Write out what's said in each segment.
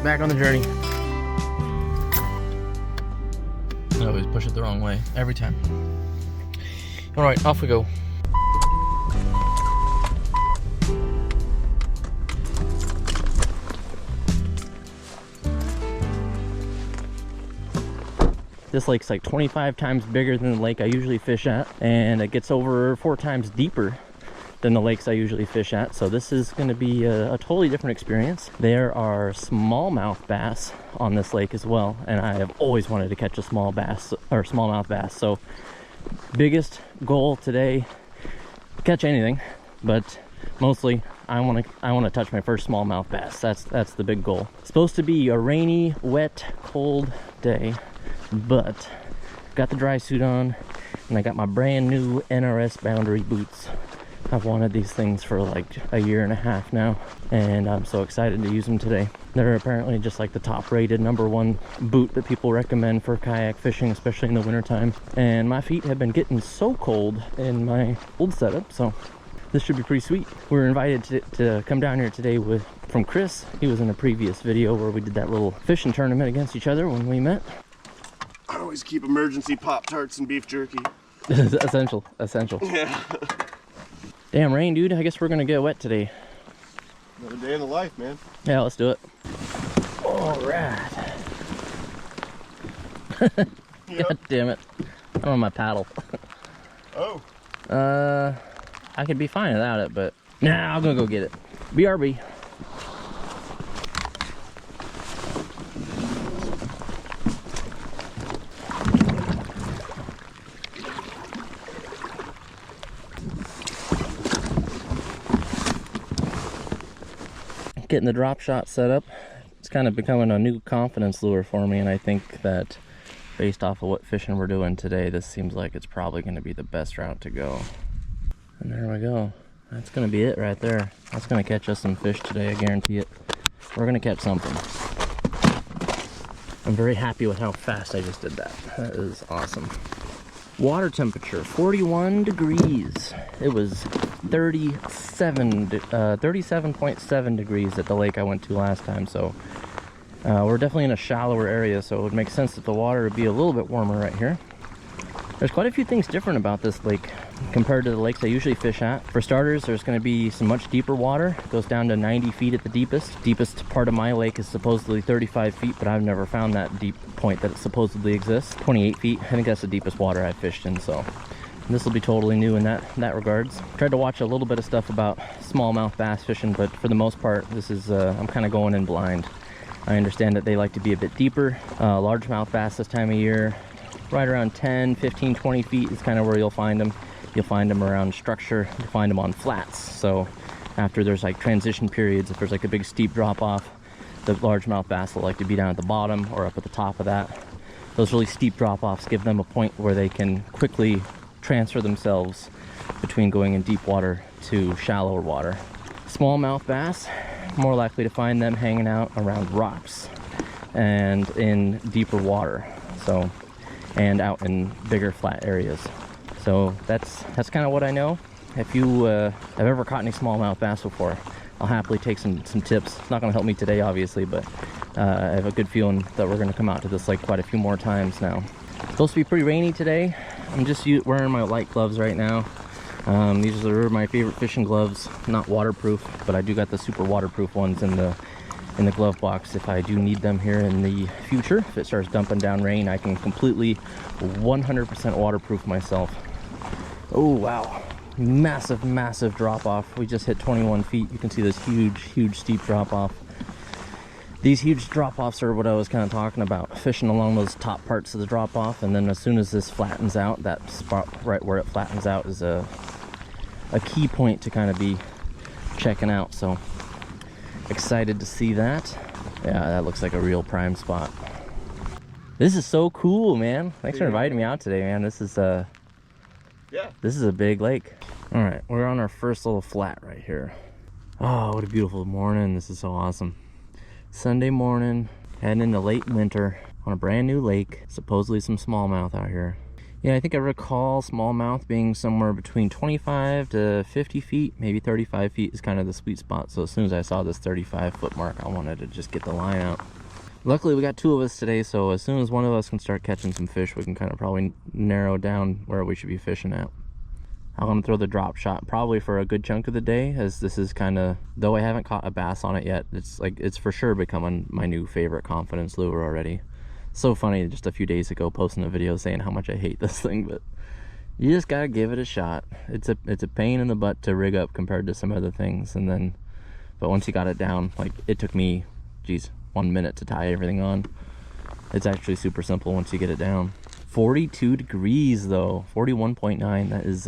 back on the journey. I always push it the wrong way, every time. All right, off we go. This lake's like 25 times bigger than the lake I usually fish at, and it gets over 4 times deeper than the lakes I usually fish at. So this is going to be a totally different experience. There are smallmouth bass on this lake as well, and I have always wanted to catch a small bass or smallmouth bass. So biggest goal today, catch anything, but mostly I want to touch my first smallmouth bass. That's the big goal. It's supposed to be a rainy, wet, cold day, but got the dry suit on and I got my brand new NRS Boundary boots. I've wanted these things for like a year and a half now, and I'm so excited to use them today. They're apparently just like the top rated #1 boot that people recommend for kayak fishing, especially in the wintertime. And my feet have been getting so cold in my old setup, so this should be pretty sweet. We were invited to come down here today from Chris. He was in a previous video where we did that little fishing tournament against each other when we met. I always keep emergency Pop-Tarts and beef jerky. Essential. Yeah. Damn rain, dude. I guess we're gonna get wet today. Another day in the life, man. Yeah, let's do it. All right. God damn it. I don't have my paddle. Oh. I could be fine without it, but nah, I'm gonna go get it. BRB. Getting the drop shot set up. It's kind of becoming a new confidence lure for me, and I think that based off of what fishing we're doing today, this seems like it's probably going to be the best route to go. And there we go. That's going to be it right there. That's going to catch us some fish today, I guarantee it. We're going to catch something. I'm very happy with how fast I just did that. That is awesome. Water temperature 41 degrees. It was 37.7 degrees at the lake I went to last time, so we're definitely in a shallower area, so it would make sense that the water would be a little bit warmer right here. There's quite a few things different about this lake compared to the lakes I usually fish at. For starters, there's going to be some much deeper water. It goes down to 90 feet at the deepest. Deepest part of my lake is supposedly 35 feet, but I've never found that deep point that it supposedly exists. 28 feet, I think that's the deepest water I've fished in, so this will be totally new in that regards. Tried to watch a little bit of stuff about smallmouth bass fishing, but for the most part, this is I'm kind of going in blind. I understand that they like to be a bit deeper. Largemouth bass this time of year, right around 10, 15, 20 feet is kind of where you'll find them. You'll find them around structure, you'll find them on flats. So after there's like transition periods, if there's like a big steep drop off, the largemouth bass will like to be down at the bottom or up at the top of that. Those really steep drop offs give them a point where they can quickly transfer themselves between going in deep water to shallower water. Smallmouth bass, more likely to find them hanging out around rocks and in deeper water, so, and out in bigger flat areas. So that's kind of what I know. If you have ever caught any smallmouth bass before, I'll happily take some tips. It's not going to help me today, obviously, but I have a good feeling that we're going to come out to this lake quite a few more times now. It's supposed to be pretty rainy today. I'm just wearing my light gloves right now. These are my favorite fishing gloves. Not waterproof, but I do got the super waterproof ones in the glove box if I do need them here in the future. If it starts dumping down rain, I can completely 100% waterproof myself. Oh wow, massive drop off. We just hit 21 feet. You can see this huge steep drop off. These huge drop offs are what I was kind of talking about, fishing along those top parts of the drop off, and then as soon as this flattens out, that spot right where it flattens out is a key point to kind of be checking out. So excited to see that. Yeah, that looks like a real prime spot. This is so cool, man. Thanks for inviting me out today, man. This is this is a big lake. All right, we're on our first little flat right here. Oh, what a beautiful morning. This is so awesome. Sunday morning, heading into late winter on a brand new lake. Supposedly some smallmouth out here. Yeah, I think I recall smallmouth being somewhere between 25 to 50 feet, maybe 35 feet is kind of the sweet spot. So as soon as I saw this 35-foot mark, I wanted to just get the line out. Luckily, we got 2 of us today, so as soon as one of us can start catching some fish, we can kind of probably narrow down where we should be fishing at. I'm gonna throw the drop shot probably for a good chunk of the day, as this is kind of, though I haven't caught a bass on it yet, it's for sure becoming my new favorite confidence lure already. So funny, just a few days ago posting a video saying how much I hate this thing, but you just gotta give it a shot. It's a pain in the butt to rig up compared to some other things, and then but once you got it down, like it took me, geez, 1 minute to tie everything on. It's actually super simple once you get it down. 42 degrees though, 41.9. That is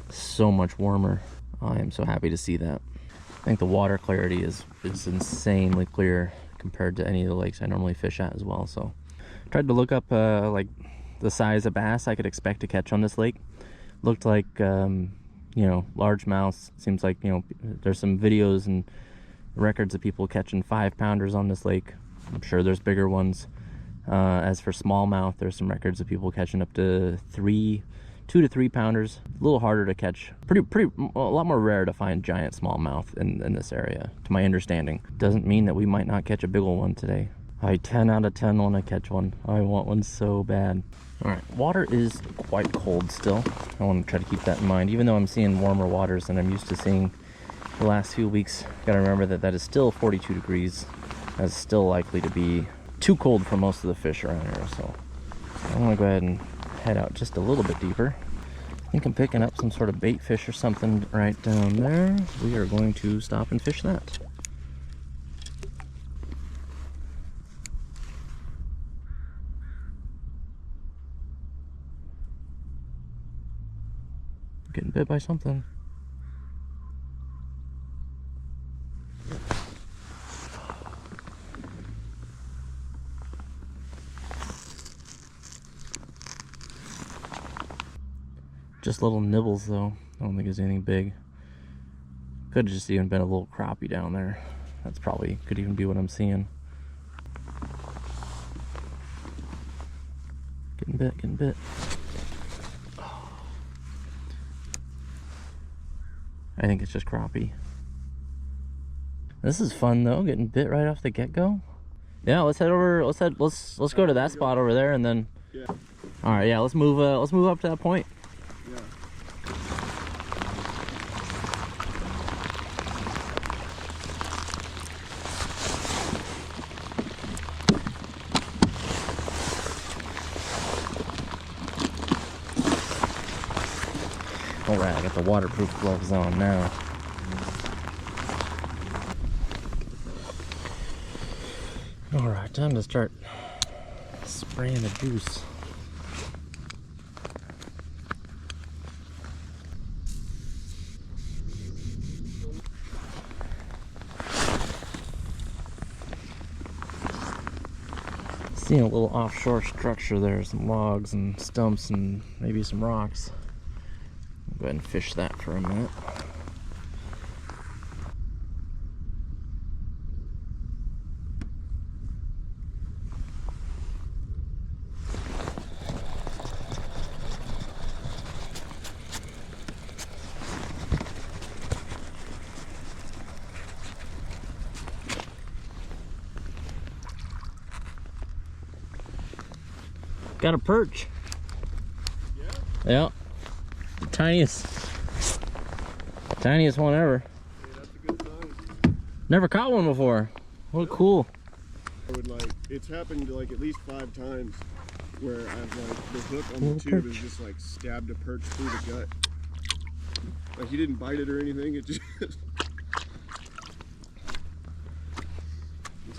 so much warmer. I am so happy to see that. I think the water clarity is insanely clear compared to any of the lakes I normally fish at as well. So tried to look up like the size of bass I could expect to catch on this lake. Looked like you know, largemouths. Seems like, you know, there's some videos and records of people catching 5-pounders on this lake. I'm sure there's bigger ones. As for smallmouth, there's some records of people catching up to 2 to 3 pounders. A little harder to catch. A lot more rare to find giant smallmouth in this area, to my understanding. Doesn't mean that we might not catch a big old one today. I 10 out of 10 want to catch one. I want one so bad. All right, water is quite cold still. I want to try to keep that in mind, even though I'm seeing warmer waters than I'm used to seeing the last few weeks. Gotta remember that that is still 42 degrees. That's still likely to be too cold for most of the fish around here, so I'm gonna go ahead and head out just a little bit deeper. I think I'm picking up some sort of bait fish or something right down there. We are going to stop and fish that. Getting bit by something. Just little nibbles though. I don't think there's anything big. Could have just even been a little crappie down there. That's probably, could even be what I'm seeing. Getting bit. Oh. I think it's just crappie. This is fun though, getting bit right off the get-go. Yeah, let's head over, let's go to that spot over there and then. Yeah. All right, yeah, let's move up to that point. Yeah. All right, I got the waterproof gloves on now. All right, time to start spraying the juice. Seeing a little offshore structure there, some logs and stumps and maybe some rocks. I'll go ahead and fish that for a minute. Got a perch. Yeah? Yeah. The tiniest one ever. Hey, that's a good size. Never caught one before. What cool. I would like, it's happened like at least 5 times where I've like, the hook on the Little tube perch. has just like stabbed a perch through the gut. Like he didn't bite it or anything, it just, it's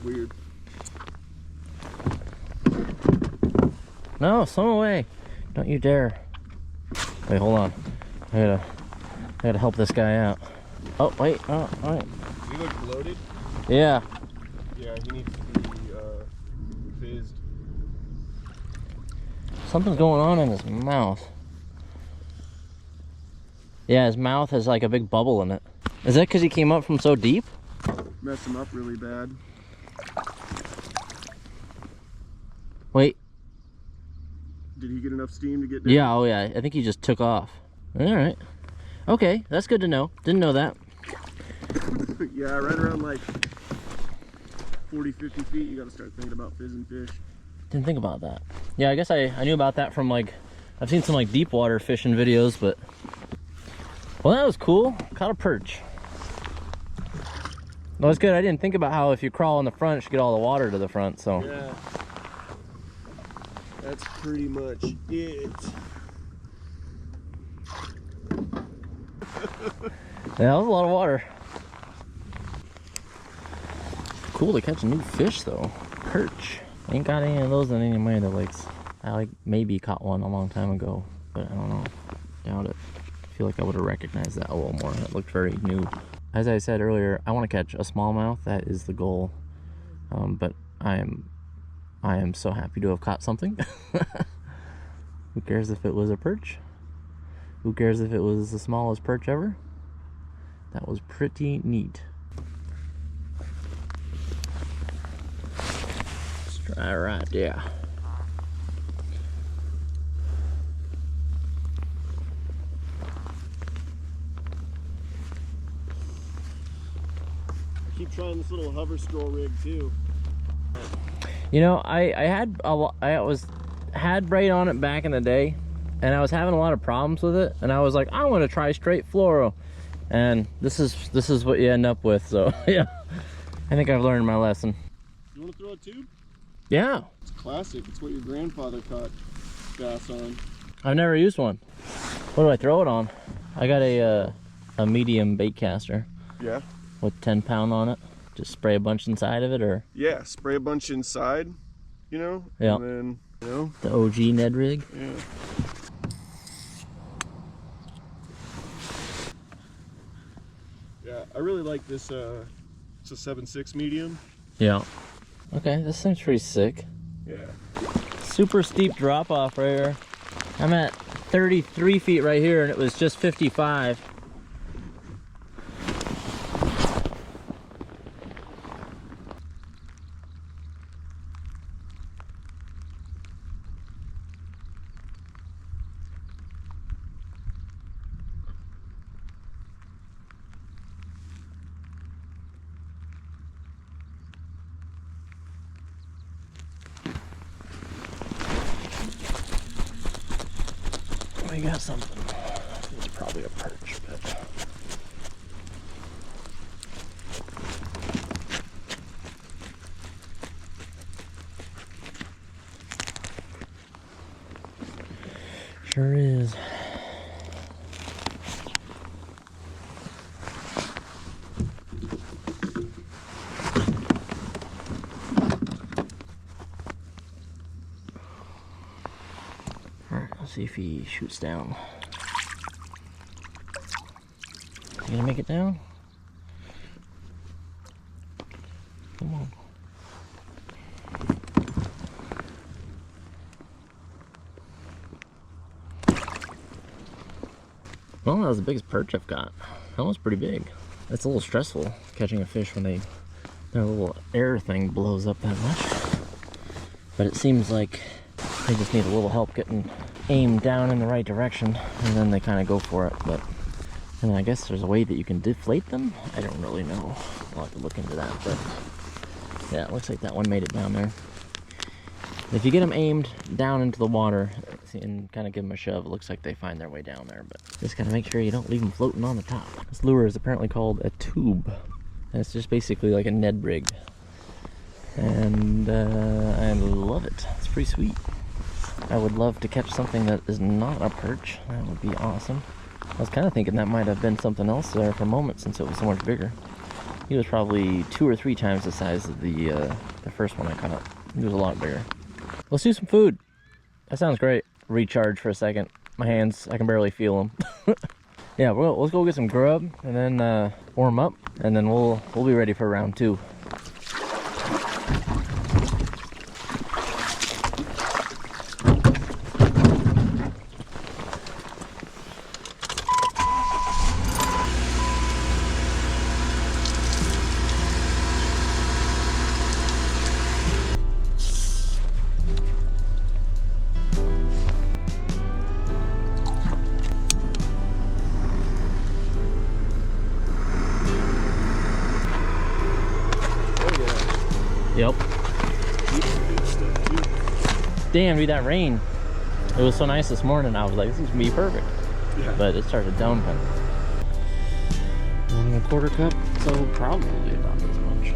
weird. No, swim away. Don't you dare. Wait, hold on. I gotta help this guy out. Oh, wait. Oh, all right. He looks bloated. Yeah. Yeah, he needs to be fizzed. Something's going on in his mouth. Yeah, his mouth has like a big bubble in it. Is that because he came up from so deep? Messed him up really bad. Wait. Did he get enough steam to get down? Yeah, oh yeah, I think he just took off. All right. Okay, that's good to know. Didn't know that. Yeah, right around like 40, 50 feet, you gotta start thinking about fizzing fish. Didn't think about that. Yeah, I guess I knew about that from like, I've seen some like deep water fishing videos, but. Well, that was cool. Caught a perch. That was good. I didn't think about how if you crawl in the front, it should get all the water to the front, so. Yeah. That's pretty much it. Yeah, that was a lot of water. Cool to catch a new fish though. Perch. Ain't got any of those in any of my other lakes. I like maybe caught one a long time ago, but I don't know. Doubt it. I feel like I would have recognized that a little more. It looked very new. As I said earlier, I want to catch a smallmouth. That is the goal. But I am so happy to have caught something. Who cares if it was a perch? Who cares if it was the smallest perch ever? That was pretty neat. Let's try right there. I keep trying this little hover scroll rig too. You know, I had braid on it back in the day, and I was having a lot of problems with it, and I was like, I want to try straight fluoro, and this is what you end up with. So yeah, I think I've learned my lesson. You want to throw a tube? Yeah, It's classic. It's what your grandfather caught bass on. I've never used one. What do I throw it on? I got a medium bait caster. Yeah. With 10-pound on it. Just spray a bunch inside of it, or? Yeah, spray a bunch inside, you know? Yeah. And then, you know? The OG Ned rig. Yeah. Yeah, I really like this, it's a 7.6 medium. Yeah. Okay, this seems pretty sick. Yeah. Super steep drop off right here. I'm at 33 feet right here, and it was just 55. We got something. It's probably a perch, but sure is. See if he shoots down. You gonna make it down? Come on. Well, that was the biggest perch I've got. That was pretty big. That's a little stressful catching a fish when their little air thing blows up that much. But it seems like they just need a little help getting aimed down in the right direction, and then they kind of go for it. But and I guess there's a way that you can deflate them. I don't really know. I'll have to look into that. But yeah, it looks like that one made it down there. If you get them aimed down into the water and kind of give them a shove, it looks like they find their way down there. But just gotta make sure you don't leave them floating on the top. This lure is apparently called a tube, and it's just basically like a Ned rig. And I love it. It's pretty sweet. I would love to catch something that is not a perch. That would be awesome. I was kind of thinking that might have been something else there for a moment, since it was so much bigger. He was probably 2 or 3 times the size of the first one I caught. He was a lot bigger. Let's do some food. That sounds great. Recharge for a second. My hands, I can barely feel them. Yeah, let's go get some grub and then warm up, and then we'll be ready for round 2. Damn, dude, that rain. It was so nice this morning. I was like, this is gonna be perfect. Yeah. But it started downpouring. 1 1/4 cup, so probably about this much.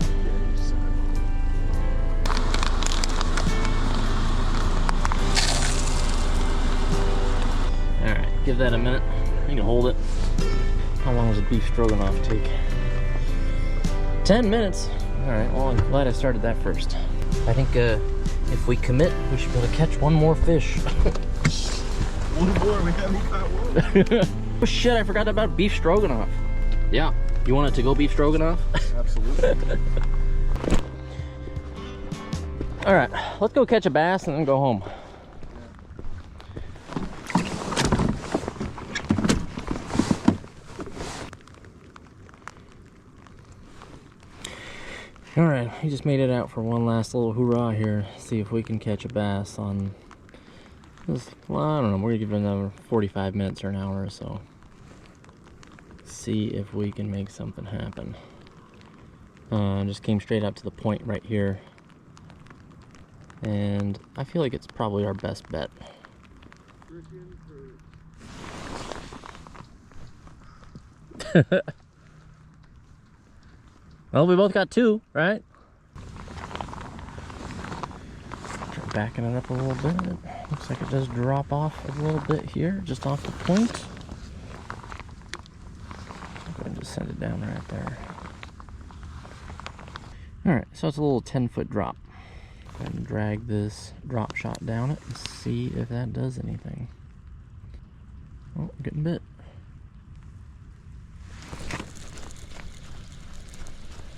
All right, give that a minute. You can hold it. How long does a beef stroganoff take? 10 minutes. All right, well, I'm glad I started that first. I think if we commit, we should be able to catch one more fish. One more, we haven't caught one. Oh shit, I forgot about beef stroganoff. Yeah, you want it to go beef stroganoff? Absolutely. All right, let's go catch a bass and then go home. All right, we just made it out for one last little hoorah here. See if we can catch a bass on this. Well, I don't know, we're gonna give it another 45 minutes or an hour or so. See if we can make something happen. Just came straight up to the point right here. And I feel like it's probably our best bet. Well, we both got 2, right? Try backing it up a little bit. Looks like it does drop off a little bit here, just off the point. Go ahead and just send it down right there. Alright, so it's a little 10-foot drop. Go ahead and drag this drop shot down it and see if that does anything. Oh, getting bit.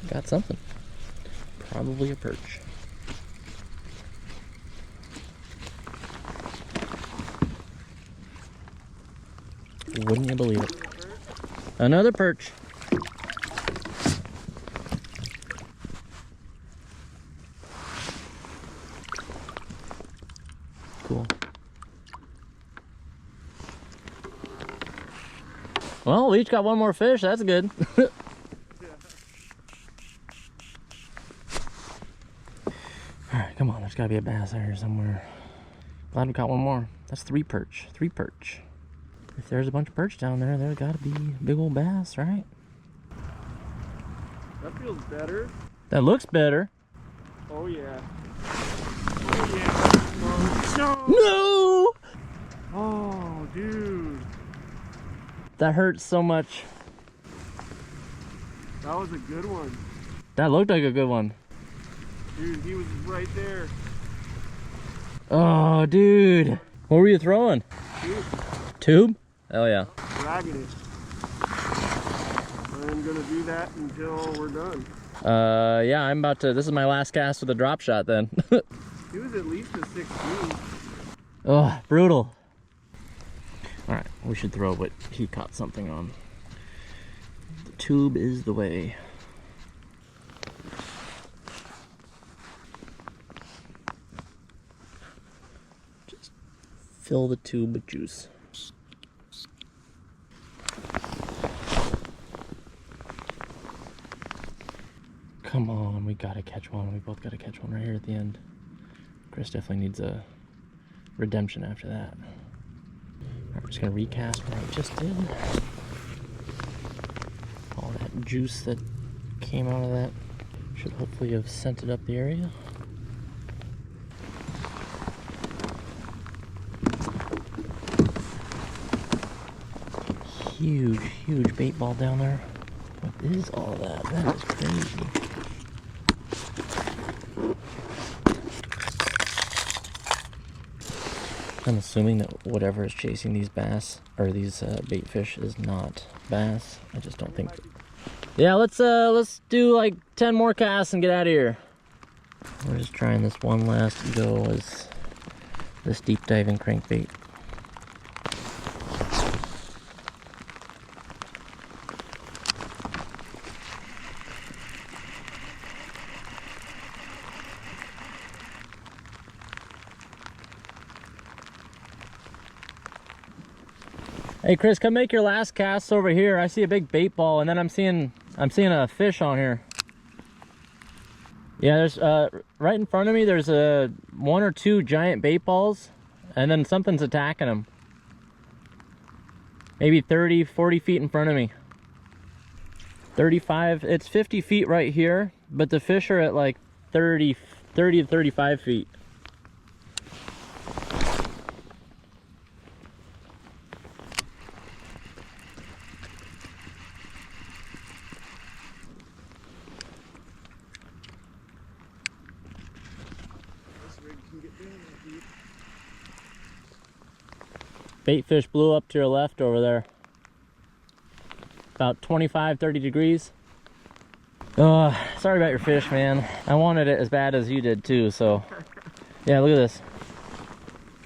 Got something. Probably a perch. Wouldn't you believe it? Another perch. Cool. Well, we each got one more fish. That's good. Alright, come on. There's got to be a bass out here somewhere. Glad we caught one more. That's 3 perch. 3 perch. If there's a bunch of perch down there, there's got to be big old bass, right? That feels better. That looks better. Oh yeah. Oh yeah. No. No! Oh, dude. That hurts so much. That was a good one. That looked like a good one. Dude, he was right there. Oh, dude. What were you throwing? Dude, Tube? Hell yeah. dragging it. I'm gonna do that until we're done. Yeah, I'm about to, this is my last cast with a drop shot then. He was at least a 16. Oh, brutal. All right, we should throw what he caught something on. The tube is the way. Just fill the tube with juice. Come on, we gotta catch one. We both gotta catch one right here at the end. Chris definitely needs a redemption after that. All right, we're just gonna recast what I just did. All that juice that came out of that should hopefully have scented up the area. Huge, huge bait ball down there. What is all that? That is crazy. I'm assuming that whatever is chasing these bass or these bait fish is not bass. I just don't think. Yeah, let's do like 10 more casts and get out of here. We're just trying this one last go as this deep diving crankbait. Hey Chris, come make your last cast over here. I see a big bait ball and then I'm seeing a fish on here. Yeah, there's right in front of me, there's one or two giant bait balls, and then something's attacking them. Maybe 30, 40 feet in front of me. 35, it's 50 feet right here, but the fish are at like 30 to 35 feet. Baitfish blew up to your left over there. About 25, 30 degrees. Oh, sorry about your fish, man. I wanted it as bad as you did too, so. Yeah, look at this.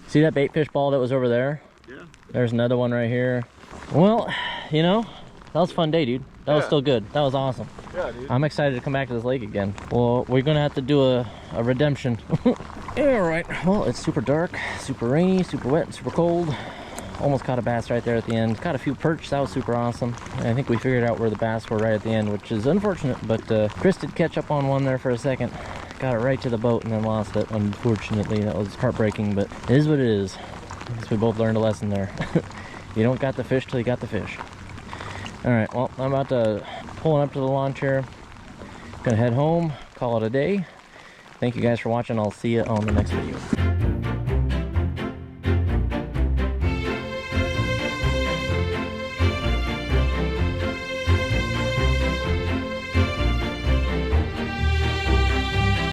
See that baitfish ball that was over there? Yeah. There's another one right here. Well, you know, that was a fun day, dude. That was still good. That was awesome. Yeah, dude. I'm excited to come back to this lake again. Well, we're gonna have to do a redemption. All right, well, it's super dark, super rainy, super wet, super cold. Almost caught a bass right there at the end. Caught a few perch, that was super awesome. And I think we figured out where the bass were right at the end, which is unfortunate, but Chris did catch up on one there for a second. Got it right to the boat and then lost it, unfortunately. That was heartbreaking, but it is what it is. I guess we both learned a lesson there. You don't got the fish till you got the fish. All right, well, I'm about to pull up to the lawn chair. Gonna head home, call it a day. Thank you guys for watching. I'll see you on the next video.